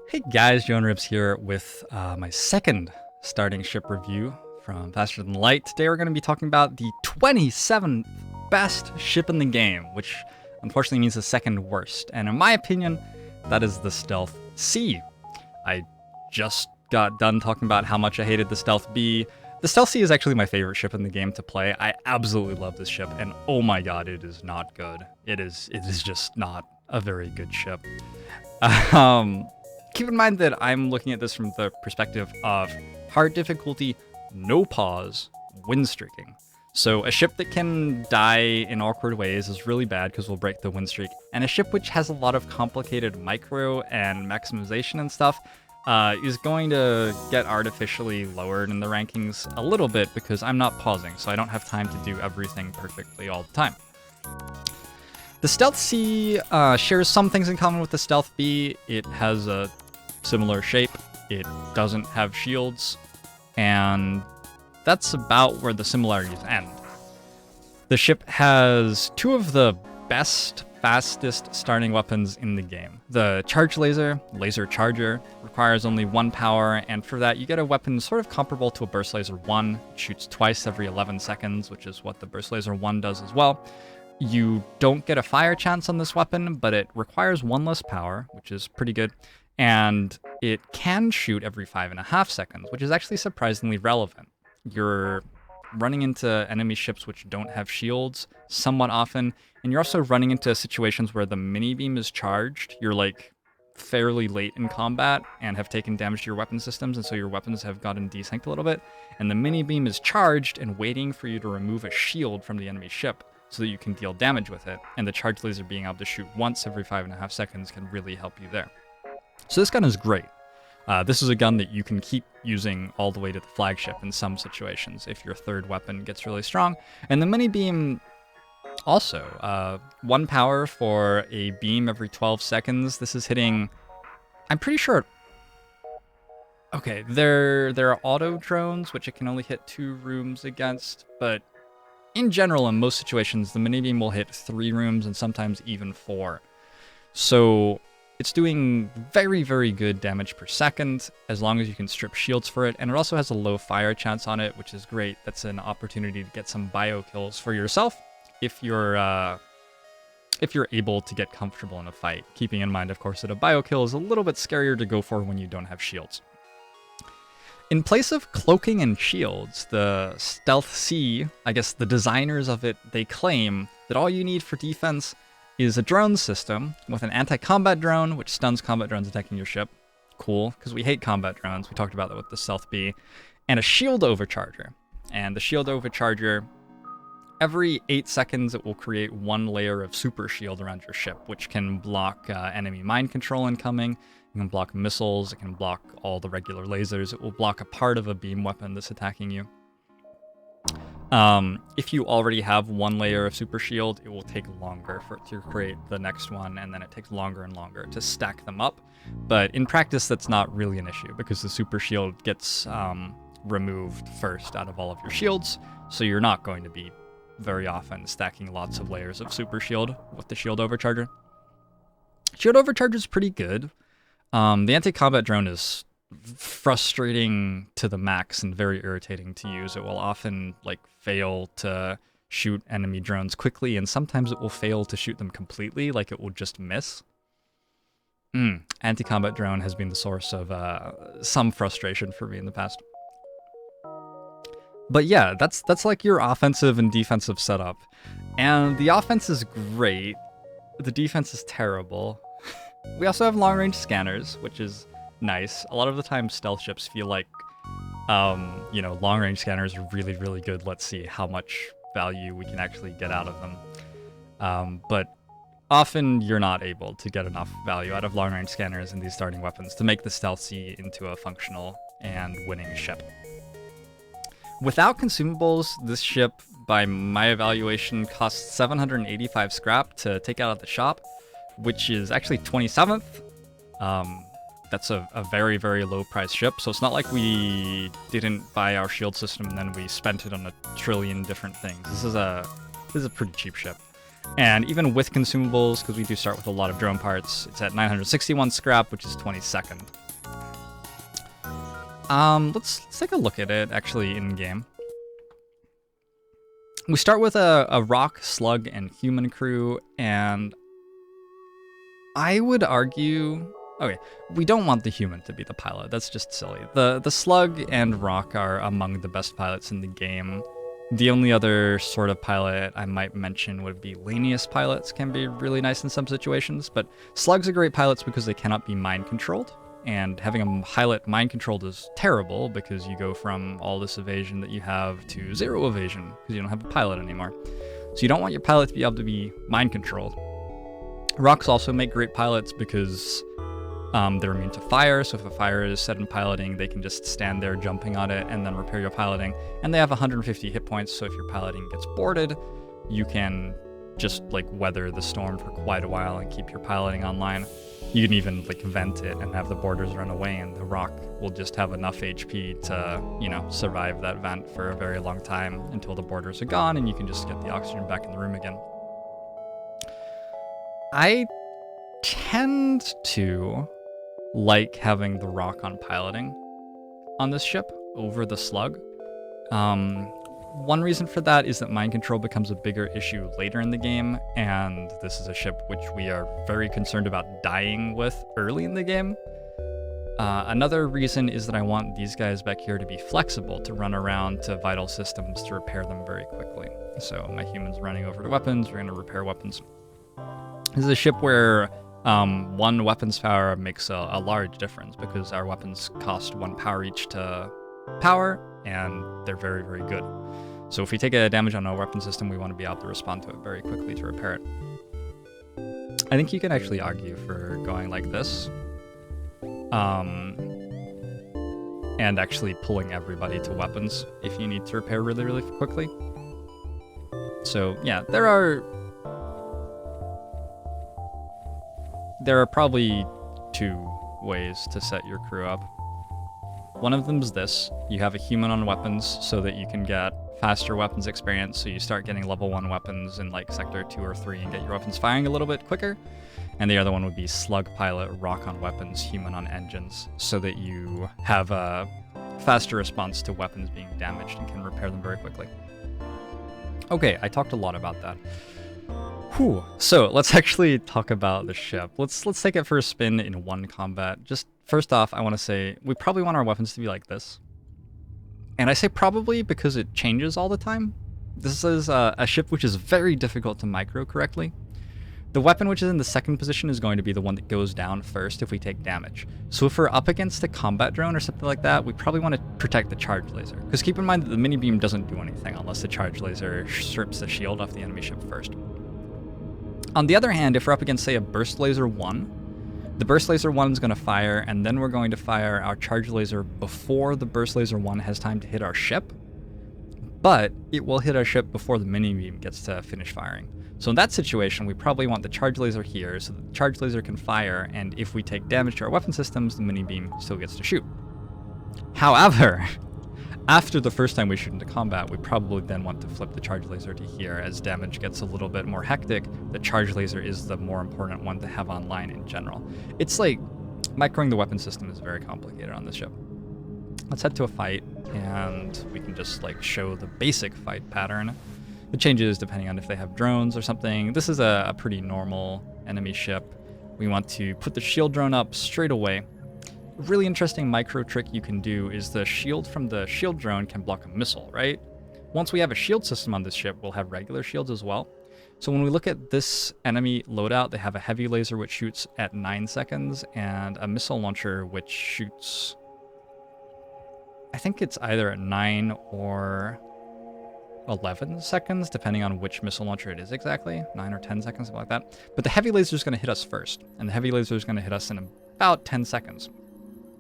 Hey guys, JoINrbs here with my second starting ship review from Faster Than Light. Today we're going to be talking about the 27th best ship in the game, which unfortunately means the second worst. And in my opinion, that is the Stealth C. I just got done talking about how much I hated the Stealth B. The Stealth C is actually my favorite ship in the game to play. I absolutely love this ship, and oh my god, it is not good. It is just not a very good ship. Keep in mind that I'm looking at this from the perspective of hard difficulty, no pause, win streaking. So a ship that can die in awkward ways is really bad because we'll break the win streak. And a ship which has a lot of complicated micro and maximization and stuff is going to get artificially lowered in the rankings a little bit because I'm not pausing, so I don't have time to do everything perfectly all the time. The Stealth C shares some things in common with the Stealth B. It has a similar shape, it doesn't have shields, and that's about where the similarities end. The ship has two of the best, fastest starting weapons in the game. The Charge Laser, Laser Charger, requires only 1 power, and for that you get a weapon sort of comparable to a Burst Laser 1. It shoots twice every 11 seconds, which is what the Burst Laser 1 does as well. You don't get a fire chance on this weapon, but it requires 1 less power, which is pretty good. And it can shoot every 5.5 seconds, which is actually surprisingly relevant. You're running into enemy ships which don't have shields somewhat often, and you're also running into situations where the mini beam is charged. You're like fairly late in combat and have taken damage to your weapon systems, and so your weapons have gotten desynced a little bit, and the mini beam is charged and waiting for you to remove a shield from the enemy ship so that you can deal damage with it, and the Charge Laser being able to shoot once every 5.5 seconds can really help you there. So this gun is great. This is a gun that you can keep using all the way to the flagship in some situations if your third weapon gets really strong. And the mini beam also, 1 power for a beam every 12 seconds. This is hitting, I'm pretty sure. Okay, there are auto drones, which it can only hit 2 rooms against, but in general, in most situations, the mini beam will hit 3 rooms and sometimes even 4. So it's doing very, very good damage per second, as long as you can strip shields for it, and it also has a low fire chance on it, which is great. That's an opportunity to get some bio kills for yourself if you're able to get comfortable in a fight. Keeping in mind, of course, that a bio kill is a little bit scarier to go for when you don't have shields. In place of cloaking and shields, the Stealth C, I guess the designers of it, they claim that all you need for defense is a drone system with an anti-combat drone, which stuns combat drones attacking your ship. Cool, because we hate combat drones. We talked about that with the Stealth B. And a shield overcharger. And the shield overcharger, every 8 seconds, it will create 1 layer of super shield around your ship, which can block enemy mind control incoming. It can block missiles. It can block all the regular lasers. It will block a part of a beam weapon that's attacking you. If you already have 1 layer of super shield, it will take longer for it to create the next one, and then it takes longer and longer to stack them up. But in practice, that's not really an issue because the super shield gets removed first out of all of your shields, so you're not going to be very often stacking lots of layers of super shield with the shield overcharger. Shield overcharger is pretty good. The anti-combat drone is frustrating to the max and very irritating to use. It will often fail to shoot enemy drones quickly, and sometimes it will fail to shoot them completely, like it will just miss. Anti-combat drone has been the source of some frustration for me in the past. But yeah, that's like your offensive and defensive setup. And the offense is great. The defense is terrible. We also have long-range scanners, which is nice. A lot of the time stealth ships feel like, long-range scanners are really, really good. Let's see how much value we can actually get out of them. But often you're not able to get enough value out of long-range scanners and these starting weapons to make the Stealth C into a functional and winning ship. Without consumables, this ship, by my evaluation, costs 785 scrap to take out of the shop, which is actually 27th. That's a very, very low price ship, so it's not like we didn't buy our shield system and then we spent it on a trillion different things. This is a pretty cheap ship. And even with consumables, because we do start with a lot of drone parts, it's at 961 scrap, which is 22nd. Let's take a look at it, actually, in-game. We start with a rock, slug, and human crew, and I would argue... Okay, we don't want the human to be the pilot. That's just silly. The slug and rock are among the best pilots in the game. The only other sort of pilot I might mention would be Lanius pilots, can be really nice in some situations, but slugs are great pilots because they cannot be mind-controlled, and having a pilot mind-controlled is terrible because you go from all this evasion that you have to 0 evasion because you don't have a pilot anymore. So you don't want your pilot to be able to be mind-controlled. Rocks also make great pilots because they're immune to fire, so if a fire is set in piloting, they can just stand there jumping on it and then repair your piloting. And they have 150 hit points, so if your piloting gets boarded, you can just like weather the storm for quite a while and keep your piloting online. You can even like vent it and have the boarders run away, and the rock will just have enough HP to, you know, survive that vent for a very long time until the boarders are gone and you can just get the oxygen back in the room again. I tend to like having the rock on piloting on this ship over the slug. One reason for that is that mind control becomes a bigger issue later in the game, and this is a ship which we are very concerned about dying with early in the game. Another reason is that I want these guys back here to be flexible, to run around to vital systems to repair them very quickly. So my human's running over to weapons, we're going to repair weapons. This is a ship where one weapons power makes a large difference because our weapons cost 1 power each to power, and they're very, very good. So if we take a damage on a weapon system, we want to be able to respond to it very quickly to repair it. I think you can actually argue for going like this. And actually pulling everybody to weapons if you need to repair really, really quickly. So yeah, there are probably 2 ways to set your crew up. One of them is this. You have a human on weapons so that you can get faster weapons experience, so you start getting level 1 weapons in like sector 2 or 3 and get your weapons firing a little bit quicker. And the other one would be slug pilot, rock on weapons, human on engines, so that you have a faster response to weapons being damaged and can repair them very quickly. Okay, I talked a lot about that. Whew. So let's actually talk about the ship. Let's take it for a spin in one combat. Just first off, I want to say we probably want our weapons to be like this. And I say probably because it changes all the time. This is a ship which is very difficult to micro correctly. The weapon which is in the second position is going to be the one that goes down first if we take damage. So if we're up against a combat drone or something like that, we probably want to protect the charge laser. Because keep in mind that the mini beam doesn't do anything unless the charge laser strips the shield off the enemy ship first. On the other hand, if we're up against, say, a burst laser 1, the burst laser 1 is going to fire, and then we're going to fire our charge laser before the burst laser 1 has time to hit our ship. But it will hit our ship before the mini beam gets to finish firing. So in that situation, we probably want the charge laser here so that the charge laser can fire, and if we take damage to our weapon systems, the mini beam still gets to shoot. However, after the first time we shoot into combat, we probably then want to flip the charge laser to here. As damage gets a little bit more hectic, the charge laser is the more important one to have online in general. It's like, microing the weapon system is very complicated on this ship. Let's head to a fight, and we can just like show the basic fight pattern. It changes depending on if they have drones or something. This is a pretty normal enemy ship. We want to put the shield drone up straight away. A really interesting micro trick you can do is the shield from the shield drone can block a missile, right? Once we have a shield system on this ship, we'll have regular shields as well. So when we look at this enemy loadout, they have a heavy laser which shoots at 9 seconds and a missile launcher which shoots, I think it's either at 9 or 11 seconds, depending on which missile launcher it is exactly, 9 or 10 seconds, something like that. But the heavy laser is going to hit us first, and the heavy laser is going to hit us in about 10 seconds.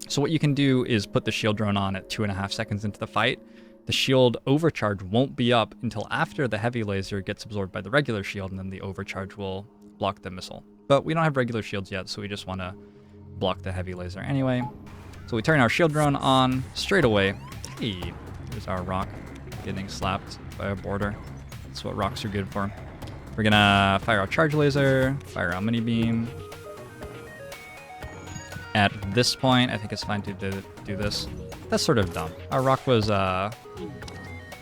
So what you can do is put the shield drone on at 2.5 seconds into the fight. The shield overcharge won't be up until after the heavy laser gets absorbed by the regular shield, and then the overcharge will block the missile. But we don't have regular shields yet, so we just want to block the heavy laser anyway. So we turn our shield drone on straight away. Hey, there's our rock getting slapped by a boarder. That's what rocks are good for. We're gonna fire our charge laser, fire our mini beam. At this point, I think it's fine to do this. That's sort of dumb. Our rock was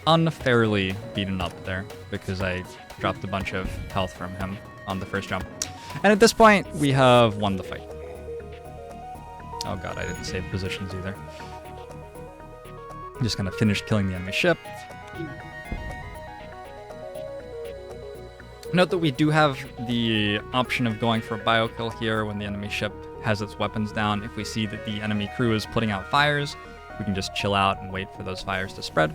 unfairly beaten up there because I dropped a bunch of health from him on the first jump. And at this point, we have won the fight. Oh god, I didn't save positions either. I'm just gonna finish killing the enemy ship. Note that we do have the option of going for a bio kill here when the enemy ship has its weapons down. If we see that the enemy crew is putting out fires, we can just chill out and wait for those fires to spread.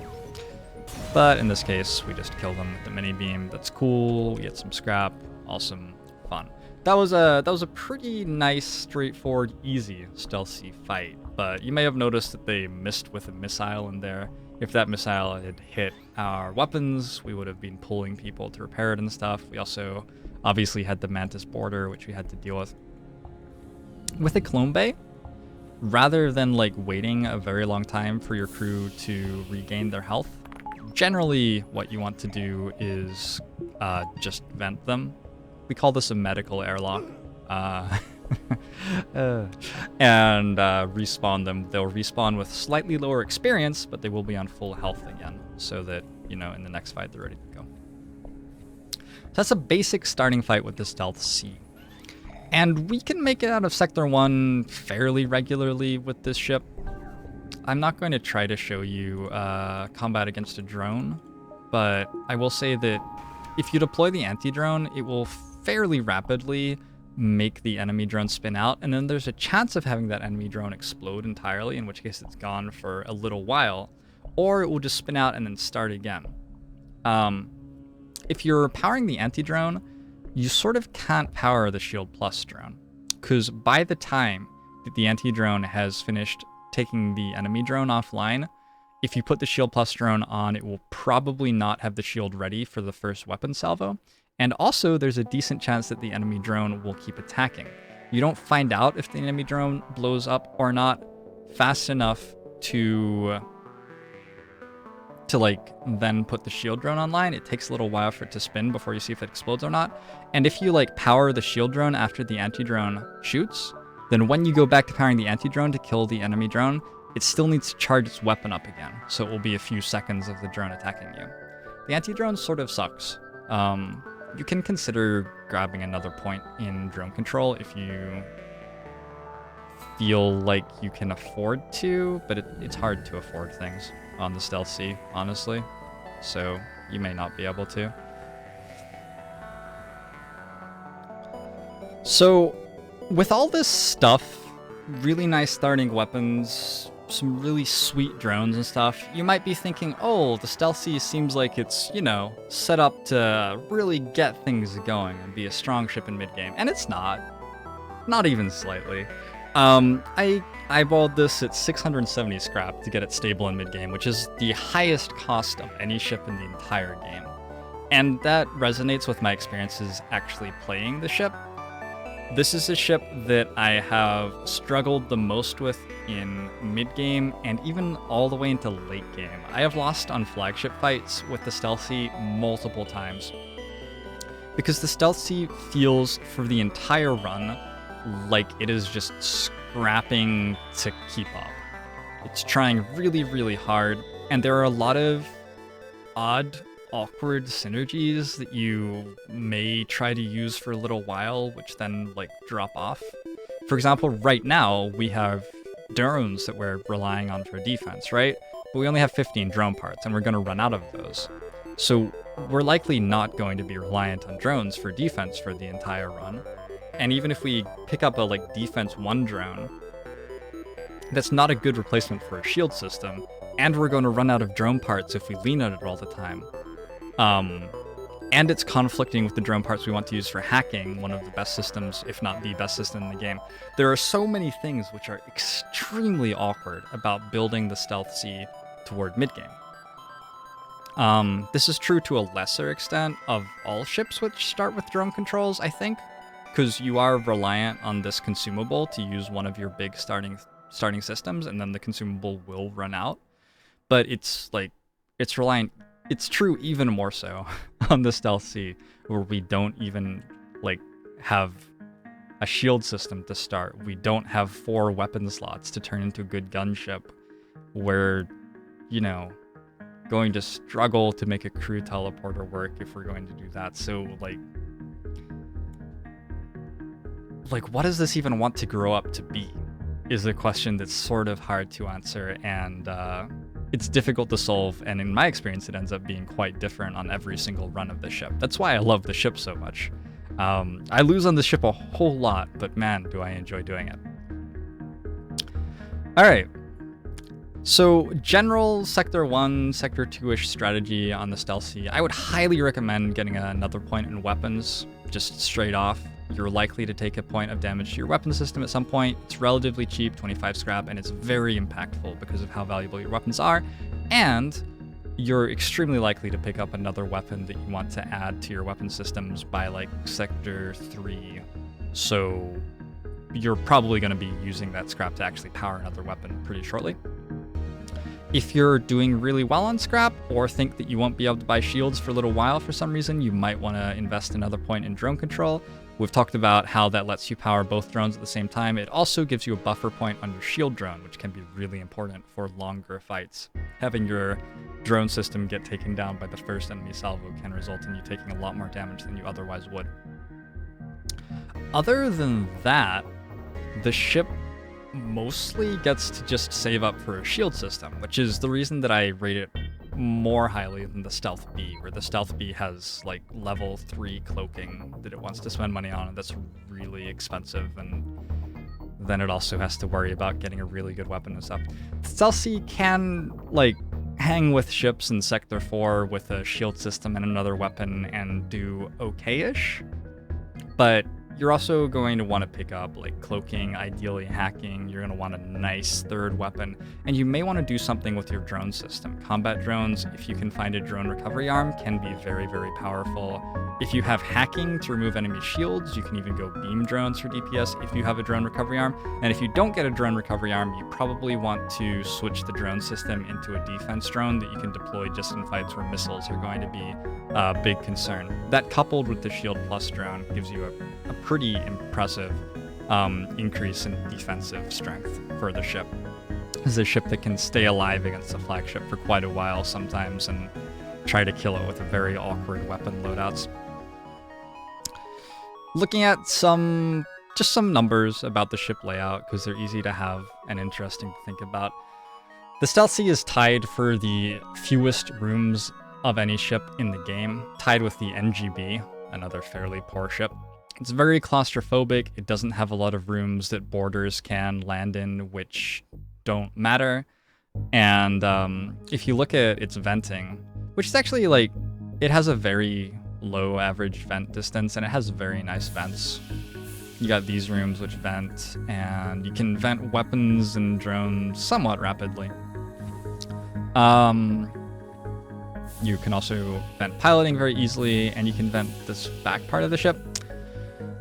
But in this case, we just kill them with the mini beam. That's cool. We get some scrap. Awesome. Fun. That was a pretty nice, straightforward, easy stealthy fight. But you may have noticed that they missed with a missile in there. If that missile had hit our weapons, we would have been pulling people to repair it and stuff. We also obviously had the Mantis border, which we had to deal with. With a clone bay, rather than like waiting a very long time for your crew to regain their health, generally what you want to do is just vent them. We call this a medical airlock. And respawn them. They'll respawn with slightly lower experience, but they will be on full health again, so that, you know, in the next fight they're ready to go. So that's a basic starting fight with the Stealth C. And we can make it out of Sector 1 fairly regularly with this ship. I'm not going to try to show you combat against a drone, but I will say that if you deploy the anti-drone, it will fairly rapidly make the enemy drone spin out, and then there's a chance of having that enemy drone explode entirely, in which case it's gone for a little while, or it will just spin out and then start again. If you're powering the anti-drone, you sort of can't power the Shield Plus drone, because by the time that the anti-drone has finished taking the enemy drone offline, if you put the Shield Plus drone on, it will probably not have the shield ready for the first weapon salvo. And also, there's a decent chance that the enemy drone will keep attacking. You don't find out if the enemy drone blows up or not fast enough to like then put the shield drone online. It takes a little while for it to spin before you see if it explodes or not. And if you like power the shield drone after the anti-drone shoots, then when you go back to powering the anti-drone to kill the enemy drone, it still needs to charge its weapon up again. So it will be a few seconds of the drone attacking you. The anti-drone sort of sucks. You can consider grabbing another point in drone control if you feel like you can afford to, but it's hard to afford things on the Stealth C, honestly. So you may not be able to. So with all this stuff, really nice starting weapons, some really sweet drones and stuff, you might be thinking, oh, the Stealth C seems like it's, you know, set up to really get things going and be a strong ship in mid-game. And it's not. Not even slightly. I eyeballed this at 670 scrap to get it stable in mid-game, which is the highest cost of any ship in the entire game. And that resonates with my experiences actually playing the ship. This is a ship that I have struggled the most with in mid-game and even all the way into late game. I have lost on flagship fights with the Stealth C multiple times, because the Stealth C feels for the entire run like it is just scrapping to keep up. It's trying really, really hard, and there are a lot of odd, awkward synergies that you may try to use for a little while, which then like drop off. For example, right now we have drones that we're relying on for defense, right? But we only have 15 drone parts, and we're going to run out of those. So we're likely not going to be reliant on drones for defense for the entire run. And even if we pick up a like defense 1 drone, that's not a good replacement for a shield system, and we're going to run out of drone parts if we lean on it all the time. And it's conflicting with the drone parts we want to use for hacking, one of the best systems, if not the best system in the game. There are so many things which are extremely awkward about building the Stealth C toward mid-game. This is true to a lesser extent of all ships which start with drone controls, I think, because you are reliant on this consumable to use one of your big starting systems, and then the consumable will run out. But it's reliant it's true even more so on the Stealth Sea, where we don't even like have a shield system to start. We don't have 4 weapon slots to turn into a good gunship. We're, you know, going to struggle to make a crew teleporter work if we're going to do that. So like what does this even want to grow up to be is a question that's sort of hard to answer, and it's difficult to solve, and in my experience it ends up being quite different on every single run of the ship. That's why I love the ship so much. I lose on the ship a whole lot, but man, do I enjoy doing it. Alright, so general Sector 1, Sector 2-ish strategy on the Stealth Sea. I would highly recommend getting another point in weapons, just straight off. You're likely to take a point of damage to your weapon system at some point. It's relatively cheap, 25 scrap, and it's very impactful because of how valuable your weapons are. And you're extremely likely to pick up another weapon that you want to add to your weapon systems by like Sector 3. So you're probably going to be using that scrap to actually power another weapon pretty shortly. If you're doing really well on scrap, or think that you won't be able to buy shields for a little while for some reason, you might want to invest another point in drone control. We've talked about how that lets you power both drones at the same time. It also gives you a buffer point on your shield drone, which can be really important for longer fights. Having your drone system get taken down by the first enemy salvo can result in you taking a lot more damage than you otherwise would. Other than that, the ship mostly gets to just save up for a shield system, which is the reason that I rate it more highly than the Stealth B, where the Stealth B has like level 3 cloaking that it wants to spend money on, and that's really expensive, and then it also has to worry about getting a really good weapon and stuff. Stealth C can like hang with ships in Sector 4 with a shield system and another weapon and do okay-ish, but you're also going to want to pick up like cloaking, ideally hacking. You're going to want a nice third weapon, and you may want to do something with your drone system. Combat drones, if you can find a drone recovery arm, can be very, very powerful. If you have hacking to remove enemy shields, you can even go beam drones for DPS if you have a drone recovery arm. And if you don't get a drone recovery arm, you probably want to switch the drone system into a defense drone that you can deploy just in fights where missiles are going to be a big concern. That coupled with the Shield Plus drone gives you a pretty impressive increase in defensive strength for the ship. This is a ship that can stay alive against a flagship for quite a while sometimes and try to kill it with very awkward weapon loadouts. Looking at just some numbers about the ship layout, because they're easy to have and interesting to think about. The Stealth Sea is tied for the fewest rooms of any ship in the game, tied with the NGB, another fairly poor ship. It's very claustrophobic. It doesn't have a lot of rooms that boarders can land in, which don't matter. And if you look at its venting, which is actually like, it has a very low average vent distance, and it has very nice vents. You got these rooms which vent, and you can vent weapons and drones somewhat rapidly. You can also vent piloting very easily, and you can vent this back part of the ship.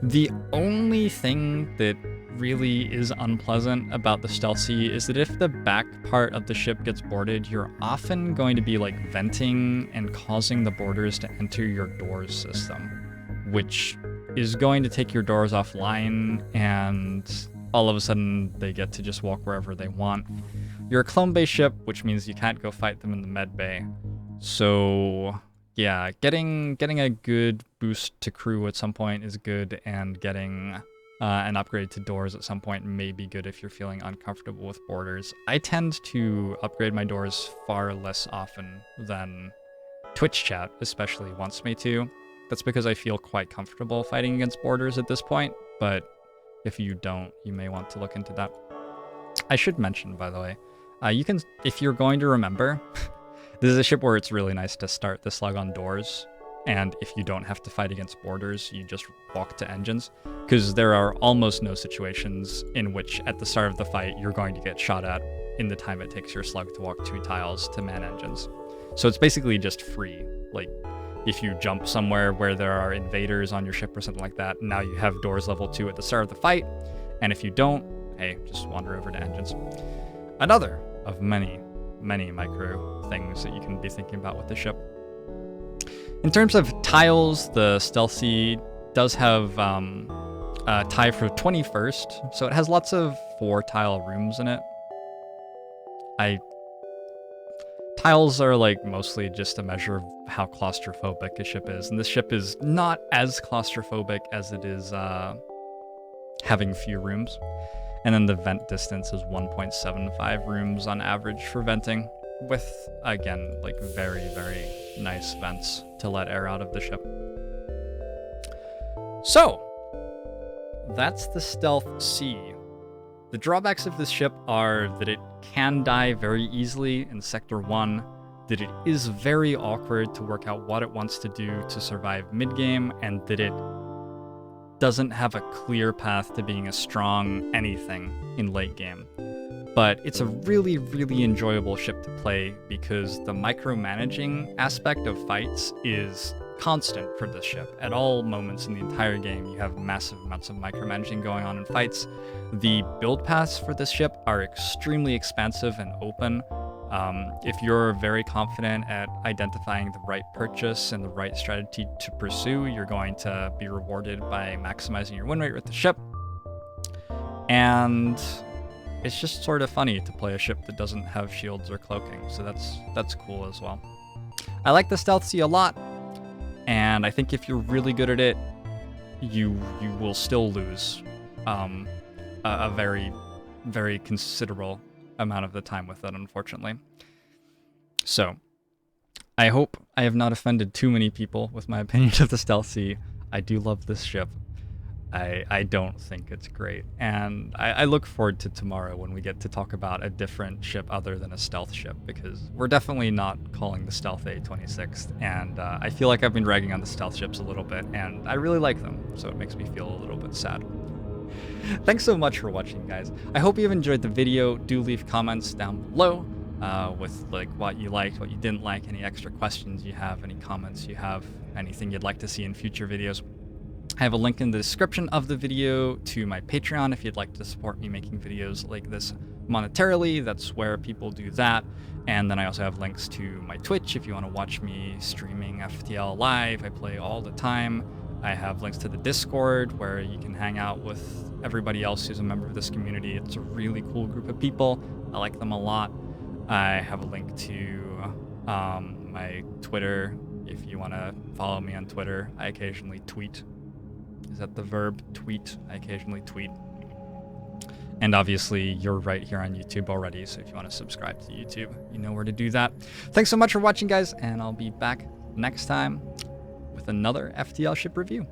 The only thing that really is unpleasant about the Stealth Sea is that if the back part of the ship gets boarded, you're often going to be like venting and causing the boarders to enter your doors system, which is going to take your doors offline, and all of a sudden they get to just walk wherever they want. You're a clone-based ship, which means you can't go fight them in the med bay. So yeah, getting a good boost to crew at some point is good, and getting an upgrade to doors at some point may be good if you're feeling uncomfortable with boarders. I tend to upgrade my doors far less often than Twitch chat especially wants me to. That's because I feel quite comfortable fighting against boarders at this point, but if you don't, you may want to look into that. I should mention, by the way, you can, if you're going to remember, this is a ship where it's really nice to start the slug on doors, and if you don't have to fight against boarders, you just walk to engines, because there are almost no situations in which at the start of the fight you're going to get shot at in the time it takes your slug to walk 2 tiles to man engines. So it's basically just free. Like, if you jump somewhere where there are invaders on your ship or something like that, now you have doors level 2 at the start of the fight, and if you don't, hey, just wander over to engines. Another of many micro things that you can be thinking about with the ship. In terms of tiles, the Stealth Sea does have a tie for 21st, so it has lots of 4-tile rooms in it. Tiles are like mostly just a measure of how claustrophobic a ship is, and this ship is not as claustrophobic as it is having few rooms. And then the vent distance is 1.75 rooms on average for venting, with, again, like very, very nice vents to let air out of the ship. So, that's the Stealth Sea. The drawbacks of this ship are that it can die very easily in Sector 1, that it is very awkward to work out what it wants to do to survive mid-game, and that it doesn't have a clear path to being a strong anything in late game. But it's a really, really enjoyable ship to play because the micromanaging aspect of fights is constant for this ship. At all moments in the entire game, you have massive amounts of micromanaging going on in fights. The build paths for this ship are extremely expansive and open. If you're very confident at identifying the right purchase and the right strategy to pursue, you're going to be rewarded by maximizing your win rate with the ship. And it's just sort of funny to play a ship that doesn't have shields or cloaking, so that's cool as well. I like the Stealth Sea a lot, and I think if you're really good at it, you will still lose a very, very considerable amount of the time with it, unfortunately. So, I hope I have not offended too many people with my opinion of the Stealth Sea. I do love this ship. I don't think it's great, and I look forward to tomorrow when we get to talk about a different ship other than a stealth ship, because we're definitely not calling the Stealth A26th, and I feel like I've been ragging on the stealth ships a little bit, and I really like them, so it makes me feel a little bit sad. Thanks so much for watching, guys. I hope you've enjoyed the video. Do leave comments down below with like what you liked, what you didn't like, any extra questions you have, any comments you have, anything you'd like to see in future videos. I have a link in the description of the video to my Patreon if you'd like to support me making videos like this monetarily. That's where people do that. And then I also have links to my Twitch if you want to watch me streaming FTL live. I play all the time. I have links to the Discord where you can hang out with everybody else who's a member of this community. It's a really cool group of people. I like them a lot. I have a link to my Twitter if you want to follow me on Twitter. I occasionally tweet. Is that the verb? Tweet. I occasionally tweet. And obviously, you're right here on YouTube already, so if you want to subscribe to YouTube, you know where to do that. Thanks so much for watching, guys, and I'll be back next time with another FTL ship review.